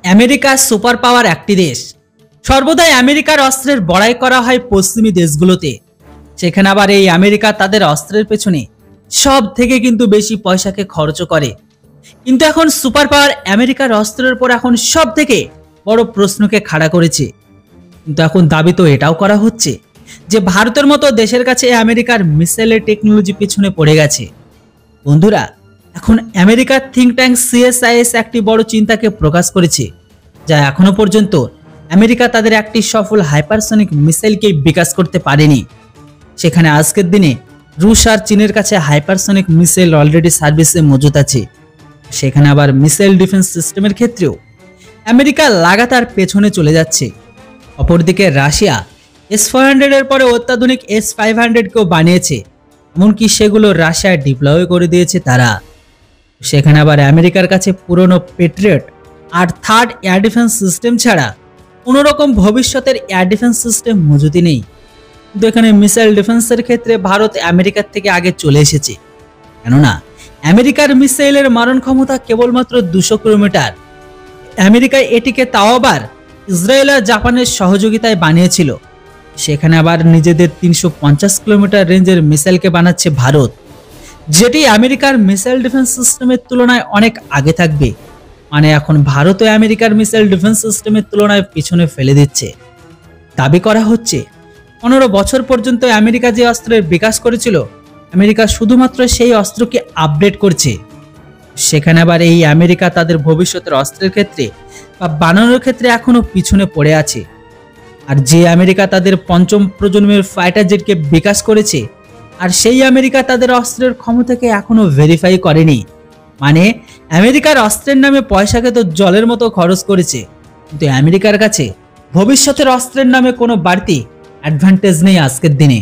America super power একটি দেশ। সর্বদাই আমেরিকার অস্ত্রের বড়াই করা হয় পশ্চিমী দেশগুলোতে। সেখানে আবার এই আমেরিকা তাদের অস্ত্রের পেছনে সব থেকে কিন্তু বেশি পয়সাকে খরচ করে। কিন্তু এখন সুপার পাওয়ার আমেরিকার অস্ত্রের উপর এখন সব থেকে বড় প্রশ্নকে খাড়া করেছে। কিন্তু এখন দাবি তো এটাও করা হচ্ছে যে ভারতের মতো দেশের কাছে আমেরিকার মিসাইলের টেকনোলজি পিছনে পড়ে গেছে। বন্ধুরা, এখন আমেরিকার থিঙ্ক ট্যাঙ্ক সিএসআইএস একটি বড় চিন্তাকে প্রকাশ করেছে, যা এখনো পর্যন্ত আমেরিকা তাদের একটি সফল হাইপারসনিক মিসাইলকে বিকাশ করতে পারেনি। সেখানে আজকের দিনে রুশ আর চীনের কাছে হাইপারসনিক মিসাইল অলরেডি সার্ভিসে মজুত আছে। সেখানে আবার মিসাইল ডিফেন্স সিস্টেমের ক্ষেত্রেও আমেরিকা লাগাতার পেছনে চলে যাচ্ছে। অপরদিকে রাশিয়া S-400 এর পরে অত্যাধুনিক S-500কেও বানিয়েছে, এমনকি সেগুলো রাশিয়ায় ডিপ্লয় করে দিয়েছে তারা। সেখানে আবার আমেরিকার কাছে পুরনো পেট্রিয়ট আর থার্ড এয়ার ডিফেন্স সিস্টেম ছাড়া কোনোরকম ভবিষ্যতের এয়ার ডিফেন্স সিস্টেম মজুতি নেই। কিন্তু এখানে মিসাইল ডিফেন্সের ক্ষেত্রে ভারত আমেরিকার থেকে আগে চলে এসেছে, কেননা আমেরিকার মিসাইলের মারণ ক্ষমতা কেবলমাত্র 200 কিলোমিটার। আমেরিকায় এটিকে তাও আবার ইসরায়েল আর জাপানের সহযোগিতায় বানিয়েছিল। সেখানে আবার নিজেদের 350 কিলোমিটার রেঞ্জের মিসাইলকে বানাচ্ছে ভারত, যেটি আমেরিকার মিসাইল ডিফেন্স সিস্টেমের তুলনায় অনেক আগে থাকবে। মানে এখন ভারত ও আমেরিকার মিসাইল ডিফেন্স সিস্টেমের তুলনায় পিছনে ফেলে দিচ্ছে। দাবি করা হচ্ছে 15 বছর পর্যন্ত আমেরিকা যে অস্ত্রের বিকাশ করেছিল, আমেরিকা শুধুমাত্র সেই অস্ত্রকে আপডেট করছে। সেখানে আবার এই আমেরিকা তাদের ভবিষ্যতের অস্ত্রের ক্ষেত্রে বা বানানোর ক্ষেত্রে এখনো পিছনে পড়ে আছে। আর যে আমেরিকা তাদের 5ম প্রজন্মের ফাইটার জেটকে বিকাশ করেছে, আর সেই আমেরিকা তাদের অস্ত্রের ক্ষমতাকে এখনো ভেরিফাই করেনি। মানে আমেরিকার অস্ত্রের নামে পয়সাকে তো জলের মতো খরচ করেছে, কিন্তু আমেরিকার কাছে ভবিষ্যতের অস্ত্রের নামে কোনো বাড়তি অ্যাডভান্টেজ নেই আজকের দিনে।